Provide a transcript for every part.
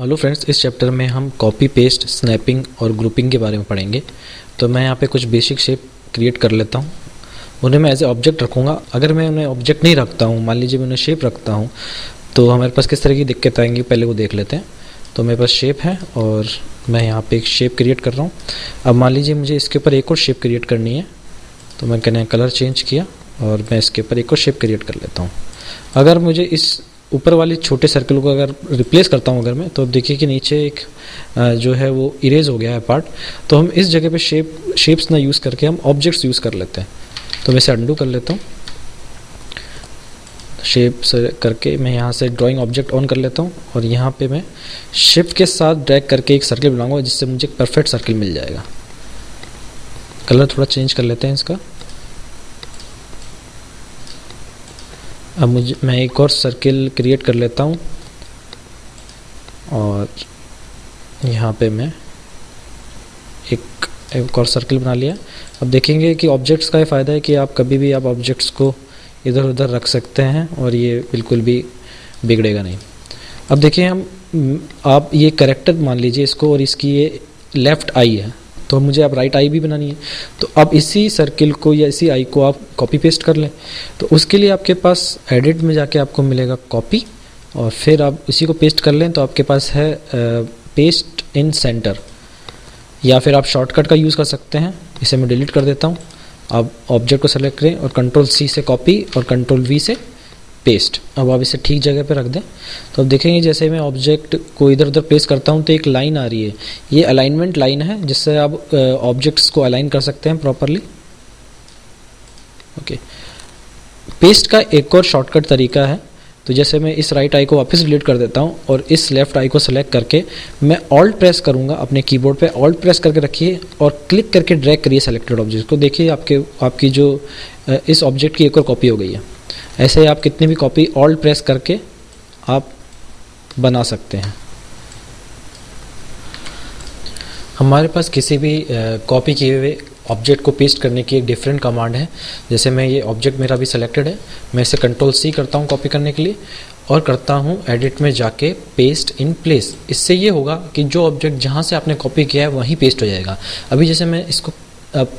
Hello friends, इस chapter में हम कॉपी पेस्ट स्नैपिंग और ग्रुपिंग के बारे में पढ़ेंगे। तो मैं यहाँ पे कुछ बेसिक शेप क्रिएट कर लेता हूँ। उन्हें मैं एज ए ऑब्जेक्ट रखूँगा। अगर मैं उन्हें ऑब्जेक्ट नहीं रखता हूँ, मान लीजिए मैं उन्हें शेप रखता हूँ, तो हमारे पास किस तरह की दिक्कत आएंगी पहले वो देख लेते हैं। तो मेरे पास शेप है और मैं यहाँ पे एक शेप क्रिएट कर रहा हूँ। अब मान लीजिए मुझे इसके ऊपर एक और शेप क्रिएट करनी है, तो मैं कहने कलर चेंज किया और मैं इसके ऊपर एक और शेप क्रिएट कर लेता हूँ। अगर मुझे इस ऊपर वाले छोटे सर्कल को अगर रिप्लेस करता हूँ अगर मैं, तो अब देखिए कि नीचे एक जो है वो इरेज हो गया है पार्ट। तो हम इस जगह पे शेप्स ना यूज़ करके हम ऑब्जेक्ट्स यूज़ कर लेते हैं। तो मैं इसे अंडू कर लेता हूँ। शेप करके मैं यहाँ से ड्राइंग ऑब्जेक्ट ऑन कर लेता हूँ और यहाँ पे मैं शिफ्ट के साथ ड्रैग करके एक सर्कल बनाऊंगा, जिससे मुझे एक परफेक्ट सर्कल मिल जाएगा। कलर थोड़ा चेंज कर लेते हैं इसका। अब मैं एक और सर्किल क्रिएट कर लेता हूँ और यहाँ पे मैं एक और सर्किल बना लिया। अब देखेंगे कि ऑब्जेक्ट्स का ये फ़ायदा है कि आप कभी भी आप ऑब्जेक्ट्स को इधर उधर रख सकते हैं और ये बिल्कुल भी बिगड़ेगा नहीं। अब देखिए आप ये करेक्टर मान लीजिए इसको, और इसकी ये लेफ़्ट आई है, तो मुझे अब राइट आई भी बनानी है। तो अब इसी सर्किल को या इसी आई को आप कॉपी पेस्ट कर लें। तो उसके लिए आपके पास एडिट में जाके आपको मिलेगा कॉपी, और फिर आप इसी को पेस्ट कर लें तो आपके पास है पेस्ट इन सेंटर, या फिर आप शॉर्टकट का यूज़ कर सकते हैं। इसे मैं डिलीट कर देता हूँ। आप ऑब्जेक्ट को सेलेक्ट करें और कंट्रोल सी से कॉपी और कंट्रोल वी से पेस्ट। अब आप इसे ठीक जगह पे रख दें। तो अब देखेंगे जैसे मैं ऑब्जेक्ट को इधर उधर पेस्ट करता हूं तो एक लाइन आ रही है। ये अलाइनमेंट लाइन है, जिससे आप ऑब्जेक्ट्स को अलाइन कर सकते हैं प्रॉपरली। ओके, पेस्ट का एक और शॉर्टकट तरीका है। तो जैसे मैं इस राइट आई को वापस डिलीट कर देता हूं और इस लेफ्ट आई को सेलेक्ट करके मैं ऑल्ट प्रेस करूंगा अपने कीबोर्ड पे। ऑल्ट प्रेस करके रखिए और क्लिक करके ड्रैग करिए सेलेक्टेड ऑब्जेक्ट को। देखिए आपकी जो इस ऑब्जेक्ट की एक और कॉपी हो गई है। ऐसे आप कितनी भी कॉपी ऑल्ट प्रेस करके आप बना सकते हैं। हमारे पास किसी भी कॉपी किए हुए ऑब्जेक्ट को पेस्ट करने की एक डिफरेंट कमांड है। जैसे मैं ये ऑब्जेक्ट मेरा भी सिलेक्टेड है, मैं इसे कंट्रोल सी करता हूँ कॉपी करने के लिए और करता हूँ एडिट में जाके पेस्ट इन प्लेस। इससे ये होगा कि जो ऑब्जेक्ट जहाँ से आपने कॉपी किया है वहीं पेस्ट हो जाएगा। अभी जैसे मैं इसको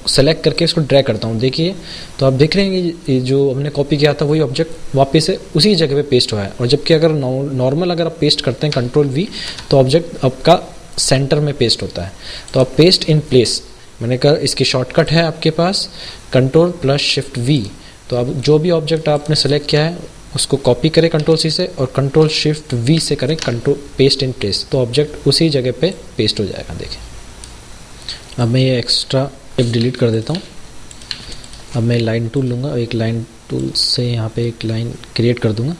सेलेक्ट करके इसको ड्रैग करता हूँ, देखिए तो आप देख रहे हैं कि जो हमने कॉपी किया था वही ऑब्जेक्ट वापस से उसी जगह पे पेस्ट हुआ है। और जबकि अगर नॉर्मल अगर आप पेस्ट करते हैं कंट्रोल वी, तो ऑब्जेक्ट आपका सेंटर में पेस्ट होता है। तो आप पेस्ट इन प्लेस, मैंने कहा इसकी शॉर्टकट है आपके पास कंट्रोल प्लस शिफ्ट वी। तो अब जो भी ऑब्जेक्ट आपने सेलेक्ट किया है उसको कॉपी करें कंट्रोल सी से और कंट्रोल शिफ्ट वी से करें कंट्रोल पेस्ट इन प्लेस, तो ऑब्जेक्ट उसी जगह पे पेस्ट हो जाएगा। देखें, अब मैं ये एक्स्ट्रा डिलीट कर देता हूँ। अब मैं लाइन टूल लूँगा और एक लाइन टूल से यहाँ पे एक लाइन क्रिएट कर दूँगा।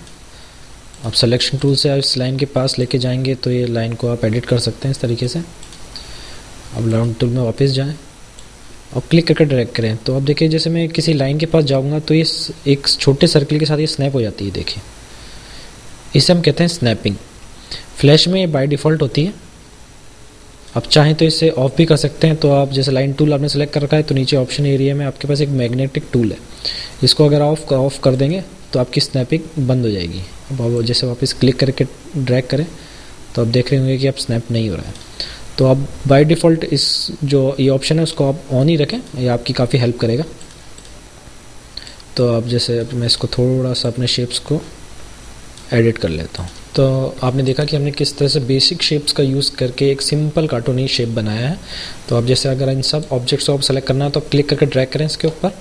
अब सिलेक्शन टूल से आप इस लाइन के पास लेके जाएंगे तो ये लाइन को आप एडिट कर सकते हैं इस तरीके से। अब लाइन टूल में वापस जाएं और क्लिक करके ड्रैग करें। तो अब देखिए जैसे मैं किसी लाइन के पास जाऊँगा तो ये एक छोटे सर्कल के साथ ये स्नैप हो जाती है। देखिए, इसे हम कहते हैं स्नैपिंग। फ्लैश में ये बाय डिफ़ॉल्ट होती है। आप चाहें तो इसे ऑफ भी कर सकते हैं। तो आप जैसे लाइन टूल आपने सेलेक्ट कर रखा है तो नीचे ऑप्शन एरिया में आपके पास एक मैग्नेटिक टूल है, इसको अगर ऑफ कर देंगे तो आपकी स्नैपिंग बंद हो जाएगी। अब आप जैसे वापस क्लिक करके ड्रैग करें तो आप देख रहे होंगे कि अब स्नैप नहीं हो रहा है। तो आप बाय डिफ़ॉल्ट इस जो ये ऑप्शन है उसको आप ऑन ही रखें, ये आपकी काफ़ी हेल्प करेगा। तो अब जैसे अब मैं इसको थोड़ा सा अपने शेप्स को एडिट कर लेता हूँ। तो आपने देखा कि हमने किस तरह से बेसिक शेप्स का यूज़ करके एक सिंपल कार्टूनी शेप बनाया है। तो अब जैसे अगर इन सब ऑब्जेक्ट्स को आप सेलेक्ट करना है तो आप क्लिक करके ड्रैग करें इसके ऊपर,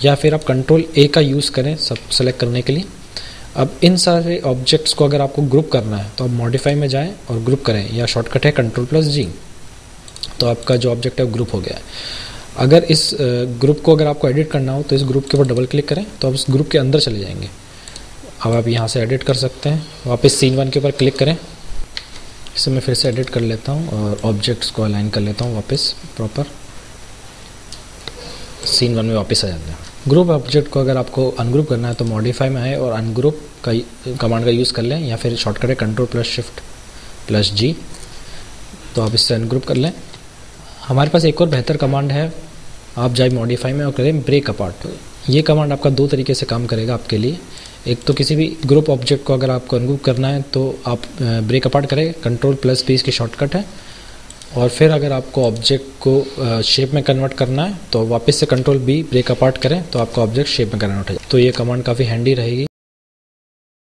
या फिर आप कंट्रोल ए का यूज़ करें सब सेलेक्ट करने के लिए। अब इन सारे ऑब्जेक्ट्स को अगर आपको ग्रुप करना है तो आप मॉडिफाई में जाएँ और ग्रुप करें, या शॉर्टकट है कंट्रोल प्लस जी। तो आपका जो ऑब्जेक्ट है वो ग्रुप हो गया है। अगर इस ग्रुप को अगर आपको एडिट करना हो तो इस ग्रुप के ऊपर डबल क्लिक करें तो आप इस ग्रुप के अंदर चले जाएंगे। अब आप यहाँ से एडिट कर सकते हैं। वापस सीन 1 के ऊपर क्लिक करें। इसे मैं फिर से एडिट कर लेता हूँ और ऑब्जेक्ट्स को अलाइन कर लेता हूँ वापस प्रॉपर। सीन 1 में वापस आ जाते हैं। ग्रुप ऑब्जेक्ट को अगर आपको अनग्रुप करना है तो मॉडिफाई में आए और अनग्रुप का कमांड का यूज़ कर लें, या फिर शॉर्टकट है कंट्रोल प्लस शिफ्ट प्लस जी। तो आप इससे अनग्रुप कर लें। हमारे पास एक और बेहतर कमांड है, आप जाए मॉडिफाई में और करें ब्रेक अपार्ट। ये कमांड आपका दो तरीके से काम करेगा आपके लिए। एक तो किसी भी ग्रुप ऑब्जेक्ट को अगर आपको अनग्रुप करना है तो आप ब्रेक अपार्ट करें, Ctrl+P इसकी शॉर्टकट है। और फिर अगर आपको ऑब्जेक्ट को शेप में कन्वर्ट करना है तो वापस से Ctrl+B ब्रेक अपार्ट करें तो आपका ऑब्जेक्ट शेप में कन्वर्ट हो जाए। तो ये कमांड काफ़ी हैंडी रहेगी।